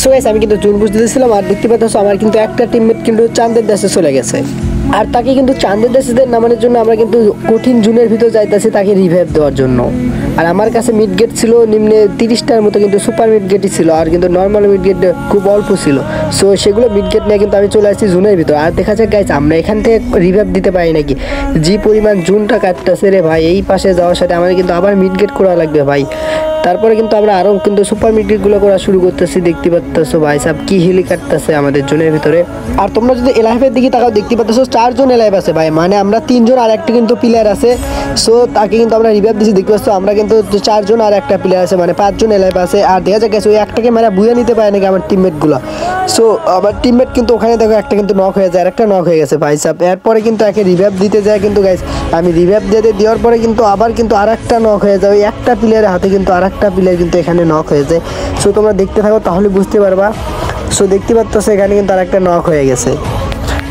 So guys আমি কিন্তু June বুঝতে দিয়েছিলাম আর দেখতে পাচ্ছ আমার কিন্তু একটা টিমমেট কিন্তু চাঁদের দেশে চলে গেছে আর তাকে কিন্তু চাঁদের দেশে নামানোর জন্য আমরা কিন্তু কঠিন জুনের ভিতর যাইতেছি তাকে রিভাইভ দেওয়ার জন্য। আর আমার কাছে মিড গেট ছিল নিম্নে 30টার মতো কিন্তু সুপার মিড গেটই ছিল আর কিন্তু নর্মাল মিড গেট খুব অল্প ছিল। সো সেগুলো মিড গেট নিয়ে কিন্তু আমি চলে আসছি জুনের ভিতর। আর দেখা যাক গাইস আমরা এখান থেকে রিভাইভ দিতে পারি নাকি, যে পরিমাণ জুনটা কাটতেছে রে ভাই। এই পাশে যাওয়ার সাথে আমাদের কিন্তু আবার মিড গেট করা লাগবে ভাই। তারপরে কিন্তু আমরা আরও কিন্তু সুপার মিডগুলো করা শুরু করতেছি। দেখতে পাচ্ছ ভাই সাহেব কি হিলি কাটতেছে আমাদের জোনের ভিতরে। আর তোমরা যদি এলাইভের দিকে তাকাও দেখতে পাচ্ছ 4 জন এলাইভ আছে ভাই, মানে আমরা 3 জন আর একটা কিন্তু প্লেয়ার আছে। সো তাকে কিন্তু আমরা রিভাইভ দিচ্ছি। দেখতে পাচ্ছ আমরা কিন্তু 4 জন আর একটা প্লেয়ার আছে, মানে 5 জন এলাইভ আছে। আর দেখা যাক ওই একটাকে মানে বুঝে নিতে পারে নাকি আমার টিমমেটগুলো। সো আমার টিমমেট কিন্তু ওখানে দেখো একটা কিন্তু নক হয়ে যায়, আর একটা নক হয়ে গেছে ভাই সাহেব। এরপরে কিন্তু একে রিভাইভ দিতে যায় কিন্তু গাইস আমি রিভাইভ দেওয়ার পরে কিন্তু আবার কিন্তু আর একটা নক হয়ে যায়। ওই একটা প্লেয়ারের হাতে কিন্তু আর একটা প্লেয়ার কিন্তু এখানে নক হয়ে যায়। সো তোমরা দেখতে থাকো তাহলে বুঝতে পারবা। সো দেখতে পাচ্ছ এখানে কিন্তু আর একটা নক হয়ে গেছে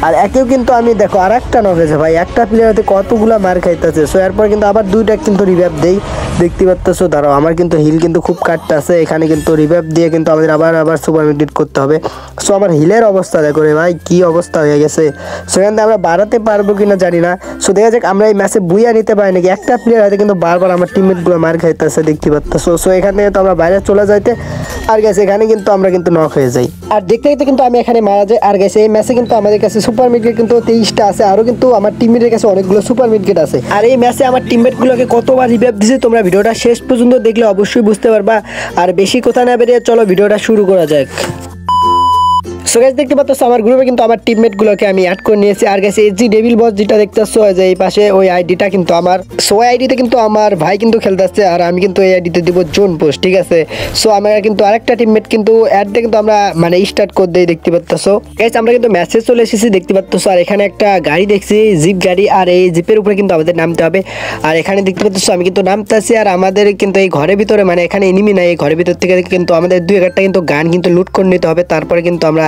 আর একেও কিন্তু আমি দেখো আর একটা নক হয়েছে ভাই। একটা প্লেয়ারতে কতগুলা মার খাইতেছে। সো এরপর কিন্তু আবার দুইটা কিন্তু রিভাইভ দেই। দেখতে পাচ্ছ দাঁড়াও আমার কিন্তু হিল কিন্তু খুব কাটতেছে। এখানে কিন্তু রিভাইভ দিয়ে কিন্তু আমাদের আবার সুপার মিড করতে হবে। সো আমার হিলের অবস্থা দেখো রে ভাই কি অবস্থা হয়ে গেছে। সো এখান থেকে আমরা বাড়াতে পারবো কিনা জানি না। সো দেখা যাক আমরা এই ম্যাচে বুইয়া নিতে পারি নাকি। একটা প্লেয়ার হাতে কিন্তু বারবার আমার টিমমেটগুলো মার খাইতেছে দেখতে পাচ্ছ। সো এখান থেকে তো আমরা বাইরে চলে যাইতে আর গেছে এখানে কিন্তু আমরা কিন্তু নক হয়ে যাই। আর দেখতে দেখতে কিন্তু আমি এখানে মারা যাই। আর গেছে এই ম্যাচে কিন্তু আমাদের কাছে সুপার মিডগেট কিন্তু 23টা আছে, আরও কিন্তু আমার টিমমেটের কাছে অনেকগুলো সুপার মিডগেট আছে। আর এই ম্যাচে আমার টিমমেটগুলোকে কতবার রিভাইভ দিয়েছে তোমরা ভিডিওটা শেষ পর্যন্ত দেখলে অবশ্যই বুঝতে পারবা। আর বেশি কথা না বেরিয়ে চলো ভিডিওটা শুরু করা যাক। সো গাইস দেখতে পাচ্ছ আমার গ্রুপে কিন্তু আমার টিমমেটগুলোকে আমি অ্যাড করে নিয়েছি। আর গেছে এসজি ডেভিল বস যেটা দেখতেছো যে এই পাশে ওই আইডিটা কিন্তু আমার। সো ওই আইডিতে কিন্তু আমার ভাই কিন্তু খেলতে আসছে আর আমি কিন্তু এই আইডিতে দিব জোন পোস্ট, ঠিক আছে। সো আমরা কিন্তু আরেকটা টিমমেট কিন্তু অ্যাড দিয়ে কিন্তু আমরা মানে স্টার্ট করে দিই। দেখতে পাচ্ছ গাইস আমরা কিন্তু ম্যাচে চলে এসেছি দেখতে পাচ্ছ। আর এখানে একটা গাড়ি দেখছি জিপ গাড়ি, আর এই জিপের উপরে কিন্তু আমাদের নামতে হবে। আর এখানে দেখতে পাচ্ছ আমি কিন্তু নামতে আসি আর আমাদের কিন্তু এই ঘরের ভিতরে মানে এখানে এনিমি নাই, এই ঘরের ভিতর থেকে কিন্তু আমাদের 2-1টা কিন্তু গান কিন্তু লুট করে নিতে হবে। তারপরে কিন্তু আমরা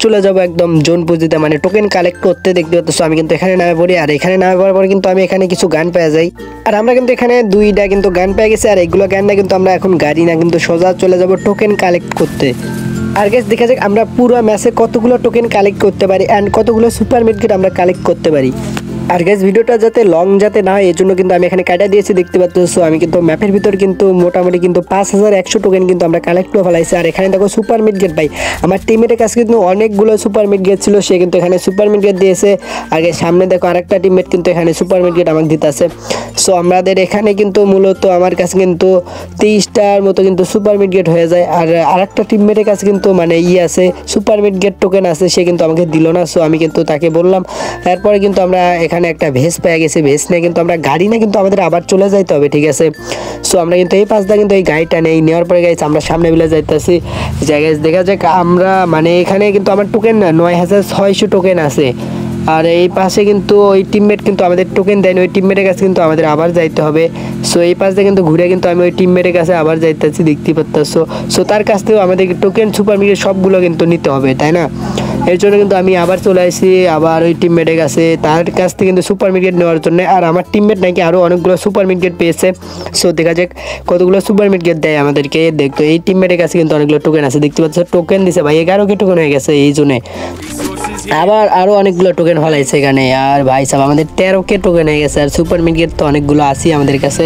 চলে যাবো একদম জোন পুজিতে মানে টোকেন কালেক্ট করতে। দেখতে পাচ্ছ আমি কিন্তু এখানে নামে পড়ি আর এখানে নামে পড়ার পরে কিন্তু আমি এখানে কিছু গান পেয়ে যাই। আর আমরা কিন্তু এখানে 2টা কিন্তু গান পেয়ে গেছি। আর এইগুলো গান না কিন্তু আমরা এখন গাড়ি না কিন্তু সোজা চলে যাবো টোকেন কালেক্ট করতে। আর গাইস দেখা যাক আমরা পুরো ম্যাচে কতগুলো টোকেন কালেক্ট করতে পারি অ্যান্ড কতগুলো সুপার মিডগেট আমরা কালেক্ট করতে পারি। আর গাইস ভিডিওটা যাতে লং যাতে না হয় এই জন্য কিন্তু আমি এখানে কাটা দিয়েছি। দেখতে পাচ্ছ সো আমি কিন্তু ম্যাপের ভিতর কিন্তু মোটামুটি কিন্তু 5100 টোকেন কিন্তু আমরা কালেক্ট করে ফেলাইছি। আর এখানে দেখো সুপার মিডগেট ভাই আমার টিমের কাছে কিন্তু অনেকগুলো সুপার মিডগেট ছিল, সে কিন্তু এখানে সুপার মিডগেট দিয়েছে। আর সামনে দেখো আরেকটা টিমমেট কিন্তু এখানে সুপার মিডগেট আমাকে দিতেছে। সো আমাদের এখানে কিন্তু মূলত আমার কাছে কিন্তু 23টার মতো কিন্তু সুপার মিডগেট হয়ে যায়। আর আরেকটা টিমমেটের কাছে কিন্তু মানে আছে সুপার মিডগেট টোকেন আছে, সে কিন্তু আমাকে দিল না। সো আমি কিন্তু তাকে বললাম। এরপরে কিন্তু আমরা এখানে একটা ভেস পেয়ে গেছি, ভেস নিয়ে কিন্তু আমরা গাড়ি না কিন্তু আমাদের আবার চলে যাইতে হবে, ঠিক আছে। সো আমরা কিন্তু এই পাশটা কিন্তু এই গাড়িটা নেওয়ার পরে গাইছি আমরা সামনে বেলা যাইতেছি। জায়গায় দেখা যাক আমরা মানে এখানে কিন্তু আমার টোকেন 9600 টোকেন আছে। আর এই পাশে কিন্তু ওই টিমমেট কিন্তু আমাদের টোকেন দেয়নি, ওই টিমমেটের কাছে কিন্তু আমাদের আবার যাইতে হবে। সো এই পাশে কিন্তু ঘুরে কিন্তু আমি ওই টিমমেটের কাছে আবার যাইতেছি দেখতে পাচ্ছ। সো তার কাছ থেকেও আমাদের টোকেন সুপার মিডগেট সবগুলো কিন্তু নিতে হবে, তাই না। এর জন্য কিন্তু আমি আবার চলে আসি আবার ওই টিমমেটের কাছে, তার কাছ থেকে কিন্তু সুপার মিডগেট নেওয়ার জন্য। আর আমার টিমমেট নাকি আরও অনেকগুলো সুপার মিডগেট পেয়েছে। সো দেখা যাক কতগুলো সুপার মিডগেট দেয় আমাদেরকে। দেখতো এই টিমমেটের কাছে কিন্তু অনেকগুলো টোকেন আছে দেখতে পাচ্ছ, টোকেন দিছে ভাই 11কে টোকেন হয়ে গেছে এই জন্য। আবার আরও অনেকগুলো টোকেন ফলাইছে এখানে। আর ভাই সাহেব আমাদের 13কে টোকেন হয়ে গেছে। আর সুপার মিডগেট তো অনেকগুলো আছে আমাদের কাছে।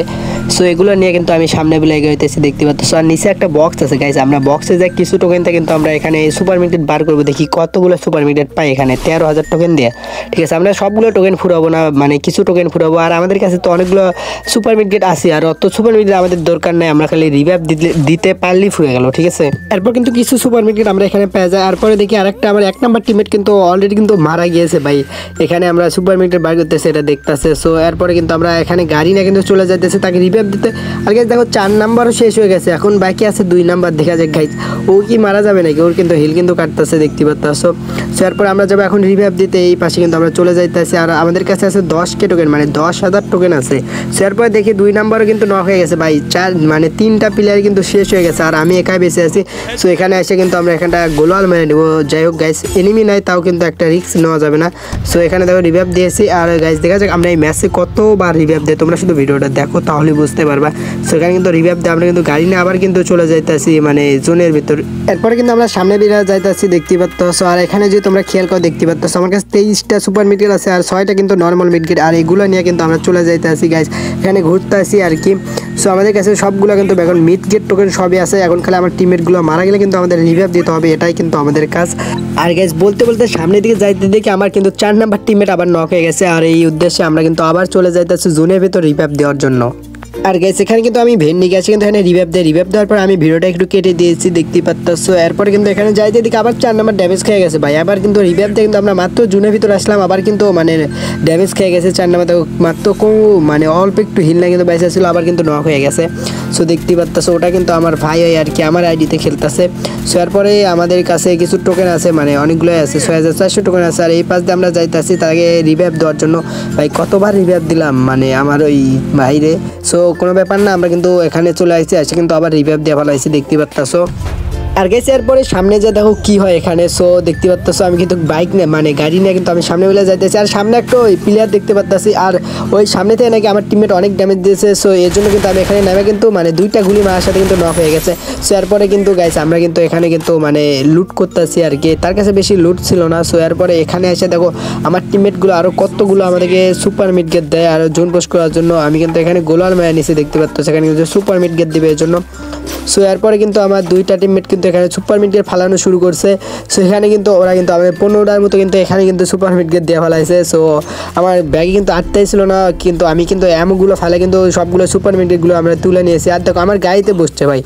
সো এগুলো নিয়ে কিন্তু আমি সামনে বেলা এগোইতেছি দেখতে পাচ্ছ। আর নিচে একটা বক্স আছে গাইস, আমরা বক্সে যাই কিছু টোকেন থেকে কিন্তু আমরা এখানে সুপার মিডগেট বার করবো, দেখি কতগুলো সুপার মিডগেট পাই এখানে 13,000 টোকেন দিয়ে, ঠিক আছে। আমরা সবগুলো টোকেন ফুরাবো না, মানে কিছু টোকেন ফুরাবো। আর আমাদের কাছে তো অনেকগুলো সুপার মিডগেট আছে আর অত সুপার মিডগেট আমাদের দরকার নাই, আমরা খালি রিভাইভ দিতে পারলেই ফুরে গেল, ঠিক আছে। এরপর কিন্তু কিছু সুপার মিডগেট আমরা এখানে পেয়ে যাই। আর পরে দেখি আরেকটা আমার 1 নাম্বার টিমমেট কিন্তু অলরেডি কিন্তু মারা গিয়েছে ভাই। এখানে আমরা সুপার মিডগেট বার করতেছি এটা দেখতেছে। সো এরপরে কিন্তু আমরা এখানে গাড়ি না কিন্তু চলে যাইতেছে তাকে রিভাইভ দিতে। আর গাইস দেখো 4 নাম্বারও শেষ হয়ে গেছে, এখন বাকি আছে 2 নাম্বার। দেখা যাক গাইস ও কি মারা যাবে নাকি, ওর কিন্তু হিল কিন্তু কাটতেছে দেখতে পাচ্ছ। সো এরপর আমরা যাবো এখন রিভাইভ দিতে, এই পাশে কিন্তু আমরা চলে যাইতেছি। আর আমাদের কাছে আছে 10কে টোকেন মানে 10,000 টোকেন আছে। সো এরপর দেখি 2 নাম্বারও কিন্তু নক হয়ে গেছে ভাই, 4 মানে 3টা প্লেয়ার কিন্তু শেষ হয়ে গেছে আর আমি একাই বেঁচে আছি। সো এখানে এসে কিন্তু আমরা এখানটা গোলাল মেরে নেবো। যাই হোক গাইস এনিমি নাই তাও কিন্তু একটা রিস্ক নেওয়া যাবে না। সো এখানে দেখো রিভাইভ দিয়েছি। আর গাইস দেখা যাক আমরা এই ম্যাচে কতবার রিভাইভ দেয়, তোমরা শুধু ভিডিওটা দেখো তাহলে বুঝতে পারবা। সো এখানে কিন্তু রিভাইভ দিয়ে আমরা কিন্তু গাড়ি নিয়ে আবার কিন্তু চলে যাইতেছি মানে জোনের ভিতর। এরপরে কিন্তু আমরা সামনে বেরিয়ে যাইতেছি দেখতে পাচ্ছ। আর এখানে যদি তোমরা খেয়াল করে দেখতে পাচ্ছ আমার কাছে 23টা সুপার মিড গেট আছে আর 6টা কিন্তু নর্মাল মিড গেট, আর এগুলো নিয়ে কিন্তু আমরা চলে যাইতেছি গাইস, এখানে ঘুরতে আসি আর কি। সো আমাদের কাছে সবগুলো কিন্তু এখন মিড গেট টোকেন সবই আছে, এখন খালি আমার টিমমেটগুলো মারা গেলে কিন্তু আমাদের রিভাইভ দিতে হবে, এটাই কিন্তু আমাদের কাজ। আর গাইস বলতে বলতে সামনের দিকে যাইতে দেখি আমার কিন্তু 4 নাম্বার টিমমেট আবার নক হয়ে গেছে, আর এই উদ্দেশ্যে আমরা কিন্তু আবার চলে যাইতেছি জোনের ভিতর রিভাইভ দেওয়ার জন্য। আর গাইস এখানে কিন্তু আমি ভেন্ডি গেছি কিন্তু এখানে রিভাইভ দেওয়ার পর আমি ভিডিওটা একটু কেটে দিয়েছি দেখতে পাচ্ছ। এরপরে কিন্তু এখানে যাইতে দিকে আবার 4 নাম্বার ড্যামেজ খেয়ে গেছে ভাই, আবার কিন্তু রিভাইভ দিয়ে কিন্তু আমরা মাত্র জোনের ভিতরে আসলাম, আবার কিন্তু মানে ড্যামেজ খেয়ে গেছে 4 নাম্বার, মাত্র মানে অল্প একটু হিল না কিন্তু বাইসা ছিল, আবার কিন্তু নক হয়ে গেছে। সো দেখতে পাচ্ছ ওটা কিন্তু আমার ভাই হয় আর কি, আমার আইডিতে খেলতেছে। সো এরপরে আমাদের কাছে কিছু টোকেন আছে, মানে অনেকগুলোই আছে, 6400 টোকেন আছে, আর এই পাশ দিয়ে আমরা যাইতেছি তাকে রিভাইভ দেওয়ার জন্য। ভাই কতবার রিভাইভ দিলাম মানে আমার ওই ভাইরে। সো কোনো ব্যাপার না, আমরা কিন্তু এখানে চলে আসছি, এসে কিন্তু আবার রিভাইভ দিয়ে ভালো আসছি দেখতে পাচ্ছ। আর গেছে এরপরে সামনে যা দেখো কি হয় এখানে। সো দেখতে পাচ্ছ আমি কিন্তু বাইক নিয়ে মানে গাড়ি নিয়ে কিন্তু আমি সামনে বেলা যাইতেছি, আর সামনে একটা ওই প্লেয়ার দেখতে পাচ্ছি, আর ওই সামনে থেকে নাকি আমার টিমমেট অনেক ড্যামেজ দিয়েছে। সো এর জন্য কিন্তু আমি এখানে নেমে কিন্তু মানে 2টা গুলি মারার সাথে কিন্তু নক হয়ে গেছে। সো এরপরে কিন্তু গাইস আমরা কিন্তু এখানে কিন্তু মানে লুট করতেছি আর কি, তার কাছে বেশি লুট ছিল না। সো এরপরে এখানে এসে দেখো আমার টিমমেটগুলো আরও কতগুলো আমাদেরকে সুপার মিড গেট দেয় আর জোন পোস্ট করার জন্য। আমি কিন্তু এখানে গোলাল মায়া নিচে দেখতে পাচ্ছ, সেখানে কিন্তু সুপার মিড গেট দেবে এর জন্য। সো এরপরে কিন্তু আমার 2টা টিমমেট কিন্তু এখানে সুপার মিড গেট ফালানো শুরু করছে। সো এখানে কিন্তু ওরা কিন্তু আমাদের 15টার মতো কিন্তু এখানে কিন্তু সুপার মিড গেট দিয়ে ফেলাইছে। সো আমার ব্যাগে কিন্তু আটটাই ছিল না, কিন্তু আমি কিন্তু এমনগুলো ফেলে কিন্তু সবগুলো সুপার মিড গেটগুলো আমরা তুলে নিয়েছি। আর দেখো আমার গাড়িতে বসছে ভাই,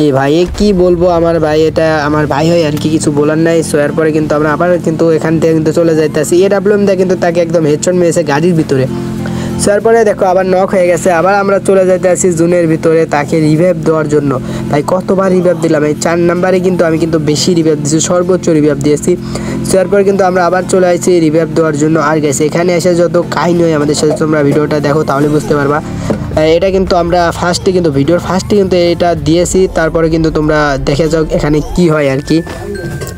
এই ভাই কি বলবো, আমার ভাই এটা আমার ভাই হয় আর কি, কিছু বলার নাই। সো এরপরে কিন্তু আমরা আবার কিন্তু এখান থেকে কিন্তু চলে যাইতেছি, AWM দিয়ে কিন্তু তাকে একদম হেডশট মেরেছে গাড়ির ভিতরে। সো এরপরে দেখো আবার নক হয়ে গেছে, আবার আমরা চলে যাইতে আসি জোনের ভিতরে তাকে রিভাইভ দেওয়ার জন্য। তাই কতবার রিভাইভ দিলাম, এই 4 নাম্বারে কিন্তু আমি কিন্তু বেশি রিভাইভ দিয়েছি, সর্বোচ্চ রিভাইভ দিয়েছি। সো এরপর কিন্তু আমরা আবার চলে আসছি রিভাইভ দেওয়ার জন্য। আর গেছে এখানে এসে যত কাহিনী হয় আমাদের সাথে, তোমরা ভিডিওটা দেখো তাহলে বুঝতে পারবা। এটা কিন্তু আমরা ফার্স্টে কিন্তু ভিডিওর ফার্স্টে কিন্তু এটা দিয়েছি, তারপরে কিন্তু তোমরা দেখে যাও এখানে কি হয় আর কি।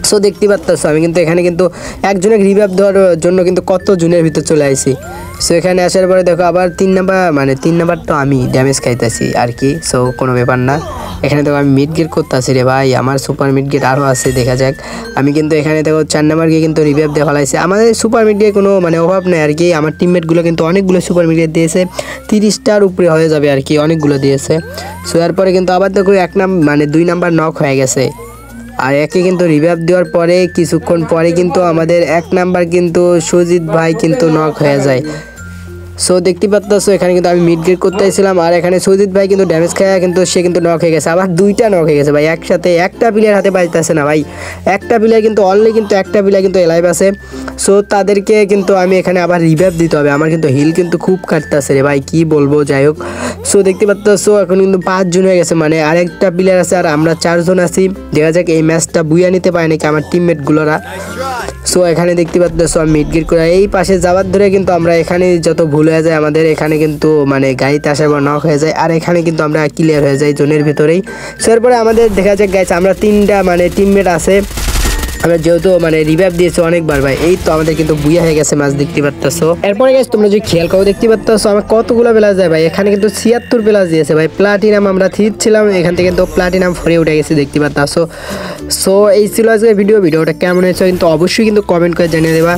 সো দেখতে পাচ্ছ আমি কিন্তু এখানে কিন্তু একজনের রিভাইভ দেওয়ার জন্য কিন্তু কত জনের ভিতর চলে আসি। সো এখানে আসার পরে দেখো আবার 3 নাম্বার তো আমি ড্যামেজ খাইতেছি আর কি। সো কোনো ব্যাপার না, এখানে দেখো আমি মিড গেট করতেছি রে ভাই, আমার সুপার মিড গেট আরও আছে, দেখা যাক। আমি কিন্তু এখানে দেখো 4 নাম্বারকে কিন্তু রিভাইভ দেওয়া ফেলাইছে। আমাদের সুপার মিড গেট কোনো মানে অভাব নেই আর কি, আমার টিমমেটগুলো কিন্তু অনেকগুলো সুপার মিড গেট দিয়েছে, 30টার উপরে হয়ে যাবে আর কি, অনেকগুলো দিয়েছে। সো এরপরে কিন্তু আবার দেখো 2 নাম্বার নক হয়ে গেছে, আর একে কিন্তু রিভাইভ দেওয়ার পরে কিছুক্ষণ পরে কিন্তু আমাদের 1 নাম্বার কিন্তু সুজিত ভাই কিন্তু নক হয়ে যায়। সো দেখতে পাচ্ছ এখানে কিন্তু আমি মিড গেট করতে আসছিলাম, আর এখানে সুজিত ভাই কিন্তু ড্যামেজ খায় কিন্তু সে কিন্তু নক হয়ে গেছে, আবার 2টা নক হয়ে গেছে ভাই একসাথে। একটা প্লেয়ার হাতে বাজতেছে না ভাই, একটা প্লেয়ার কিন্তু অনলি কিন্তু একটা প্লেয়ার কিন্তু এলাইভ আছে। সো তাদেরকে কিন্তু আমি এখানে আবার রিভাইভ দিতে হবে, আমার কিন্তু হিল কিন্তু খুব কাটতেছে রে ভাই, কি বলবো। যাই হোক, সো দেখতে পাচ্ছ এখন কিন্তু 5 জন হয়ে গেছে, মানে আরেকটা প্লেয়ার আছে আর আমরা 4 জন আছি। দেখা যাক এই ম্যাচটা বুইয়া নিতে পারে নাকি আমার টিমমেটগুলোরা। সো এখানে দেখতে পাচ্ছ আমি মিড গেট করে এই পাশে যাওয়ার ধরে কিন্তু আমরা এখানে যত ভুল হয়ে যায় আমাদের, এখানে কিন্তু মানে গাড়িতে আসার পর নক হয়ে যায়, আর এখানে কিন্তু আমরা ক্লিয়ার হয়ে যাই জোনের ভিতরেই। সো এরপরে আমাদের দেখা যাক গাইছে আমরা 3টা মানে টিমমেট আছে, আমরা যেহেতু মানে রিভাইভ দিয়েছি অনেকবার ভাই, এই তো আমাদের কিন্তু বুইয়া হয়ে গেছে ম্যাচ দেখতে পাচ্ছ। এরপরে গাইস তোমরা যদি খেয়াল করো দেখতে পাচ্ছ আমার কতগুলো প্লাস যায় ভাই, এখানে কিন্তু 76 প্লাস দিয়েছে ভাই। প্লাটিনাম আমরা 3 ছিলাম, এখান থেকে কিন্তু প্লাটিনাম 4 উঠে গেছে দেখতে পাচ্ছ। সো এই ছিল আজকের ভিডিওটা কেমন হয়েছে কিন্তু অবশ্যই কিন্তু কমেন্ট করে জানিয়ে দেবা।